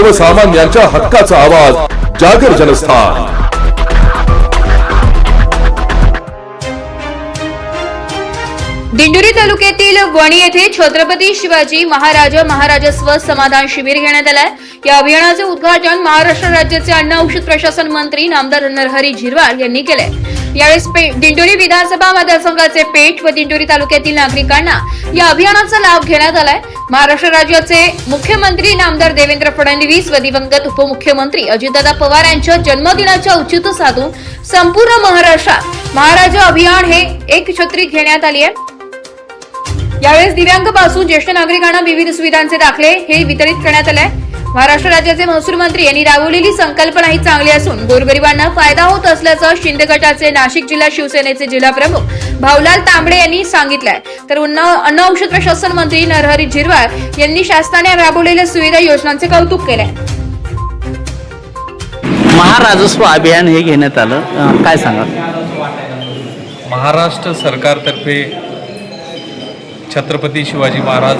सर्वसामान्यांच्या हक्काचा आवाज जागर जनस्थान। दिंडोरी तालुक्यातील वणी येथे छत्रपती शिवाजी महाराजस्व समाधान शिबिर घेण्यात आले। या अभियानाचे उद्घाटन महाराष्ट्र राज्याचे अन्न औषध प्रशासन मंत्री नामदार नरहरी झिरवाळ यांनी केले। यावेळी दिंडोरी विधानसभा मतदारसंघाचे पेठ व दिंडोरी तालुक्यातील नागरिकांना या अभियानाचा लाभ घेण्यात आलाय। महाराष्ट्र राज्याचे मुख्यमंत्री नामदार देवेंद्र फडणवीस व दिवंगत उपमुख्यमंत्री अजितदादा पवार यांच्या जन्मदिनाच्या औचित्य साधून संपूर्ण महाराष्ट्रात महाराज अभियान हे एक छत्री घेण्यात आली आहे। यावेळी दिव्यांग पासून ज्येष्ठ नागरिकांना विविध सुविधांचे दाखले हे वितरित करण्यात आले। महाराष्ट्र राज्याचे महसूल मंत्री यांनी राबवलेली संकल्पना ही चांगली असून गोरगरिबांना फायदा होत असल्याचं शिंदे गटाचे नाशिक जिल्हा शिवसेनेचे जिल्हा प्रमुख भाऊलाल तांबडे यांनी सांगितलंय। तर अन्न औषध प्रशासन मंत्री नरहरी झिरवाळ यांनी शासनाने राबवलेल्या सुविधा योजनांचे कौतुक केले। महाराजस्व अभियान हे घेण्यात आलं, काय सांगाल? महाराष्ट्र सरकारतर्फे छत्रपती शिवाजी महाराज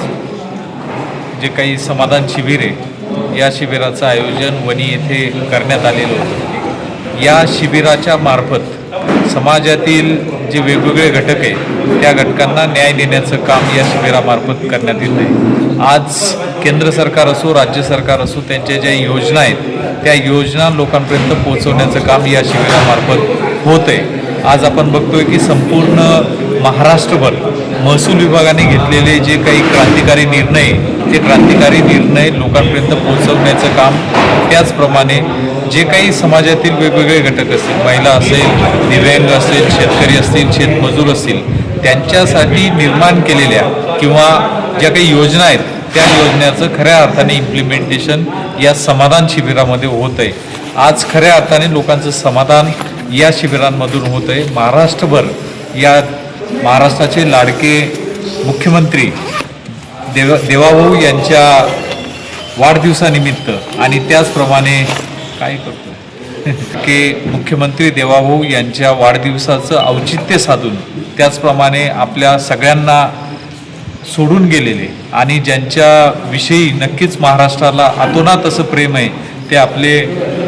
जे काही समाधान शिबिर आहे या शिबिराचं आयोजन वणी येथे करण्यात आलेलं होतं। या शिबिराच्या मार्फत समाजातील जे वेगवेगळे घटक आहे त्या घटकांना न्याय देण्याचं काम या शिबिरामार्फत करण्यात येत आहे। आज केंद्र सरकार असो राज्य सरकार असो त्यांच्या ज्या योजना आहेत त्या योजना लोकांपर्यंत पोहोचवण्याचं काम या शिबिरामार्फत होत आहे। आज आपण बघतोय की संपूर्ण महाराष्ट्रभर महसूल विभागाने घेतलेले जे काही क्रांतिकारी निर्णय ते क्रांतिकारी निर्णय लोकांपर्यंत पोहोचवण्याचं काम, त्याचप्रमाणे जे काही समाजातील वेगवेगळे घटक असतील, महिला असेल, दिव्यांग असेल, शेतकरी असतील, शेतमजूर असतील, त्यांच्यासाठी निर्माण केलेल्या किंवा ज्या काही योजना आहेत त्या योजनेचं खऱ्या अर्थाने इम्प्लिमेंटेशन या समाधान शिबिरामध्ये होत आहे। आज खऱ्या अर्थाने लोकांचं समाधान या शिबिरांमधून होत आहे। महाराष्ट्रभर या महाराष्ट्राचे लाडके मुख्यमंत्री देवाभाऊ यांच्या वाढदिवसानिमित्त आणि त्याचप्रमाणे काय करतो की मुख्यमंत्री देवाभाऊ यांच्या वाढदिवसाचं औचित्य साधून त्याचप्रमाणे आपल्या सगळ्यांना सोडून गेलेले आणि ज्यांच्याविषयी नक्कीच महाराष्ट्राला अतोनात असं प्रेम आहे ते आपले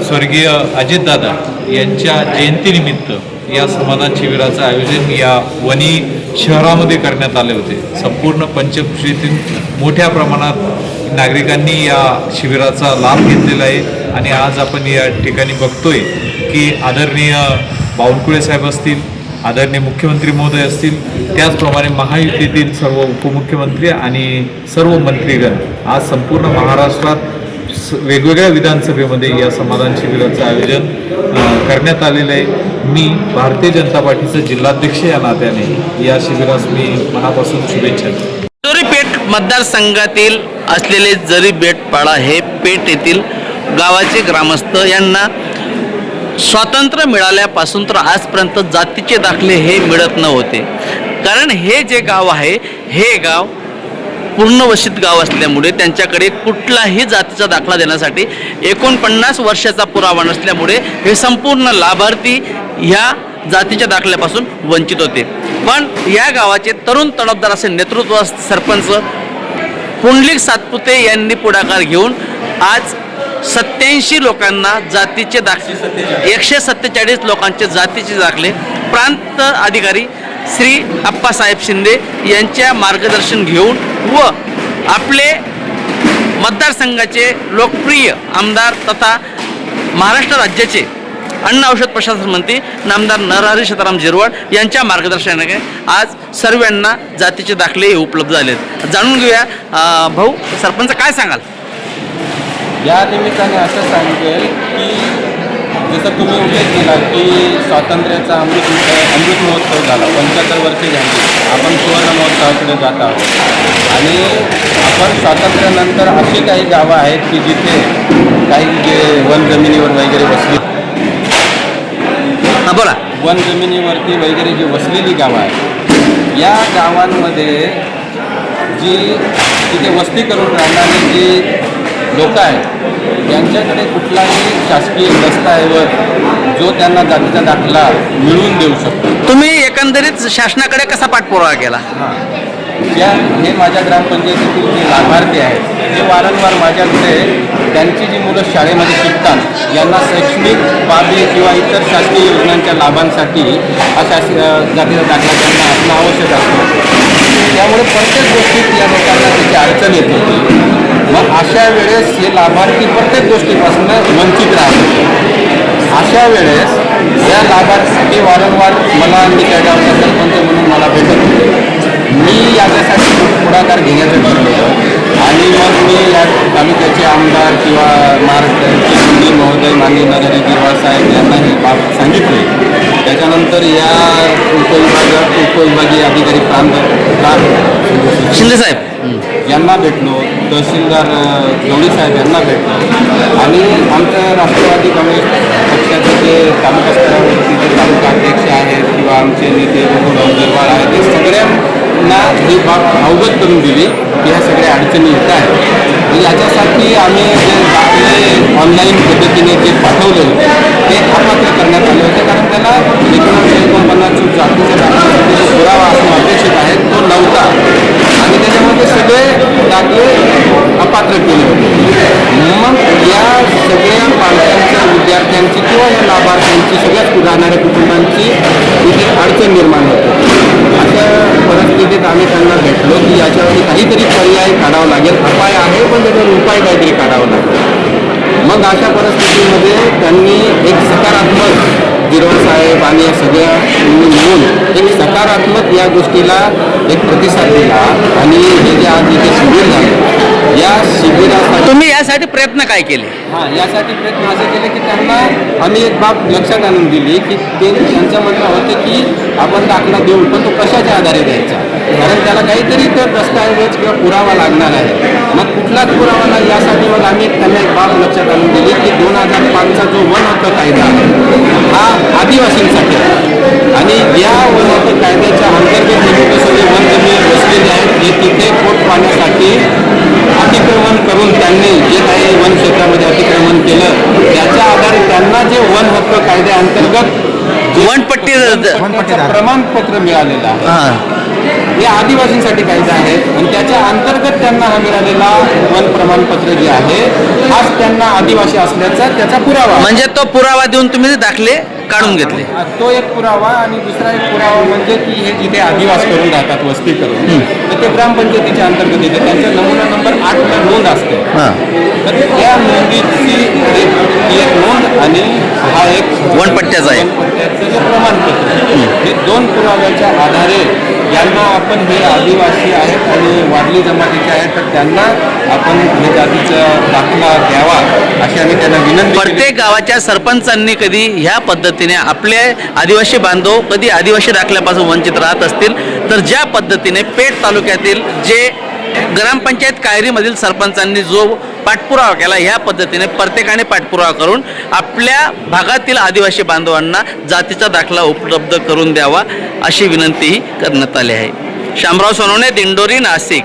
स्वर्गीय अजितदादा यांच्या जयंतीनिमित्त या समाधान शिबिराचं आयोजन या वणी शहरामध्ये करण्यात आले होते। संपूर्ण पंचक्रोशीतील मोठ्या प्रमाणात नागरिकांनी या शिबिराचा लाभ घेतलेला आहे आणि आज आपण या ठिकाणी बघतोय की आदरणीय बावनकुळे साहेब असतील, आदरणीय मुख्यमंत्री महोदय असतील, त्याचप्रमाणे महायुतीतील सर्व उपमुख्यमंत्री आणि सर्व मंत्रीगण आज संपूर्ण महाराष्ट्रात वेगवेगळ्या विधानसभेमध्ये या समाधान शिबिराचं आयोजन करण्यात आलेलं आहे। मी भारतीय जनता पार्टीचा जिल्हाध्यक्ष या नात्याने या शिबिरास मी मनापासून शुभेच्छा देतो। दिंडोरी पेठ मतदारसंघातील असलेले जरी बेटपाडा हे पेठ येथील गावाचे ग्रामस्थ यांना स्वातंत्र्य मिळाल्यापासून तर आजपर्यंत जातीचे दाखले हे मिळत नव्हते। कारण हे जे गाव आहे हे गाव पूर्ण वसित गाव असल्यामुळे त्यांच्याकडे कुठलाही जातीचा दाखला देण्यासाठी 49 वर्षाचा पुरावा नसल्यामुळे हे संपूर्ण लाभार्थी ह्या जातीच्या दाखल्यापासून वंचित होते। पण या गावाचे तरुण तडफदार असे नेतृत्व सरपंच पुंडलिक सातपुते यांनी पुढाकार घेऊन आज 87 लोकांना जातीचे दाखले 147 लोकांचे जातीचे दाखले प्रांत अधिकारी श्री अप्पासाहेब शिंदे यांच्या मार्गदर्शन घेऊन व आपले मतदारसंघाचे लोकप्रिय आमदार तथा महाराष्ट्र राज्याचे अन्न औषध प्रशासन मंत्री नामदार नरहरी सीताराम झिरवाळ यांच्या मार्गदर्शनाने आज सर्वांना जातीचे दाखले उपलब्ध झालेत। जाणून घेऊया भाऊ, सरपंच काय सांगाल? या निमित्ताने असं सांगेल की जसं तुम्ही उल्लेख केला की स्वातंत्र्याचा अमृत महोत्सव झाला, 75 वर्षे झाली, आपण सुवर्ण महोत्सवाकडे जात आहोत आणि आपण स्वातंत्र्यानंतर अशी काही गावं आहेत की जिथे काही जे वन जमिनीवर वगैरे बसली बोला वन जमिनीवरती वगैरे जी वसलेली गावं आहेत या गावांमध्ये जी तिथे वस्ती करून राहणारी जी लोक आहेत यांच्याकडे कुठलाही शासकीय दस्तऐवज जो त्यांना जातीचा दाखला मिळवून देऊ शकतो। तुम्ही एकंदरीत शासनाकडे कसा पाठपुरावा केला? हे माझ्या ग्रामपंचायतीतील जे लाभार्थी आहेत ते वारंवार माझ्याकडे त्यांची जी मुलं शाळेमध्ये शिकतात यांना शैक्षणिक बाबी किंवा इतर शासकीय योजनांच्या लाभांसाठी हा जातीचा दाखला त्यांना असणं आवश्यक असतं. त्यामुळे प्रत्येक गोष्टीत या लोकांना त्याची अडचण येत होती. मग अशा वेळेस हे लाभार्थी प्रत्येक गोष्टीपासून वंचित राहतात. अशा वेळेस या लाभार्थी वारंवार मला मी त्या गावचा सरपंच म्हणून मला भेटत होते. मी याच्यासाठी पुढाकार घेण्याचं ठरवलं आणि मग मी या तालुक्याचे आमदार किंवा महाराष्ट्राचे मंत्री महोदय माननीय नरहरी झिरवाळ साहेब यांना ही बाब सांगितली. त्याच्यानंतर या उपविभागीय अधिकारी प्रांत शिंदे साहेब यांना भेटलो, तहसीलदार गवळी साहेब यांना भेटलो आणि आमच्या राष्ट्रवादी काँग्रेस पक्षाचे जे तालुका स्तरावरती जे तालुका अध्यक्ष आहेत किंवा आमचे नेते बबनराव झिरवाळ आहेत ते सगळ्यांना ही बाब अवगत करून दिली की ह्या सगळ्या अडचणी येत आहेत. याच्यासाठी आम्ही जे दाखले ऑनलाईन पद्धतीने जे पाठवले होते ते अपात्र करण्यात आले होते, कारण त्याला 1949 जातीच्या दाखल्यासाठी जो पुरावा असणं अपेक्षित आहे तो नव्हता आणि त्याच्यामध्ये सगळे दाखले अपात्र केले होते. मग या सगळ्या पालकांच्या, विद्यार्थ्यांची किंवा या लाभार्थ्यांची, सगळ्याच राहणाऱ्या कुटुंबांची इथे अडचण निर्माण होते. अशा परिस्थितीत आम्ही त्यांना भेटलो की याच्यावरती काहीतरी पर्याय काढावा लागेल. अपाय आहे पण त्याच्यावर उपाय काहीतरी काढावा लागेल. मग अशा परिस्थितीमध्ये त्यांनी एक सकारात्मक झिरवाळ साहेब आणि या सगळ्या मिळून एक सकारात्मक या गोष्टीला एक प्रतिसाद दिला आणि हे जे आज इथे शिबिर झालं या शिबिरासाठी तुम्ही यासाठी प्रयत्न काय केले? यासाठी प्रयत्न असे केले की त्यांना आम्ही एक बाब लक्षात आणून दिली की ते त्यांचं म्हणणं होतं की आपण दाखला देऊ पण तो कशाच्या आधारे द्यायचा, कारण त्याला काहीतरी तर दस्तऐवज किंवा पुरावा लागणार आहे. मग कुठलाच पुरावा नाही यासाठी मग आम्ही त्यांना एक बाब लक्षात आणून दिली की 2005चा जो वन हक्क कायदा आहे हा आदिवासींसाठी आहे आणि या वन हक्क कायद्याच्या अंतर्गत नेमकं सगळे वन जमीन बसलेले आहेत हे तिथे पोट पाहण्यासाठी अतिक्रमण करून त्यांनी जे काही वन क्षेत्रामध्ये अतिक्रमण केलं त्याच्या आधारे त्यांना जे वन हक्क कायद्याअंतर्गत वनपट्टी प्रमाणपत्र मिळालेलं आहे हे आदिवासींसाठी कायदा आहे आणि त्याच्या अंतर्गत त्यांना हा मिळालेला वन प्रमाणपत्र जे आहे हाच त्यांना आदिवासी असल्याचा त्याचा पुरावा. म्हणजे तो पुरावा देऊन तुम्ही दाखले काढून घेतले. तो एक पुरावा आणि दुसरा एक पुरावा म्हणजे की हे जिथे आदिवास करून राहतात वस्ती करून तर ते ग्रामपंचायतीच्या अंतर्गत येते. त्यांचा नमुना नंबर 8ला नोंद असते. तर त्या नोंदीची एक नोंद आणि हा एक वनपट्ट्याचा आहे वनपट्ट्याचं जे प्रमाणपत्र हे दोन पुराव्याच्या आधारे यांना आपण हे आदिवासी आहेत आणि वारली जमातीचे आहेत तर त्यांना आपण हे जातीचा दाखला द्यावा अशी आम्ही त्यांना विनंती केली. प्रत्येक गावाच्या सरपंचांनी कधी ह्या पद्धतीने आपले आदिवासी बांधव कधी आदिवासी दाखल्यापासून वंचित राहत असतील तर ज्या पद्धतीने पेठ तालुक्यातील जे ग्रामपंचायत कायरीमधील सरपंचांनी जो पाठपुरावा केला ह्या पद्धतीने प्रत्येकाने पाठपुरावा करून आपल्या भागातील आदिवासी बांधवांना जातीचा दाखला उपलब्ध करून द्यावा अशी विनंतीही करण्यात आली आहे. शामराव सोनवणे, दिंडोरी, नाशिक.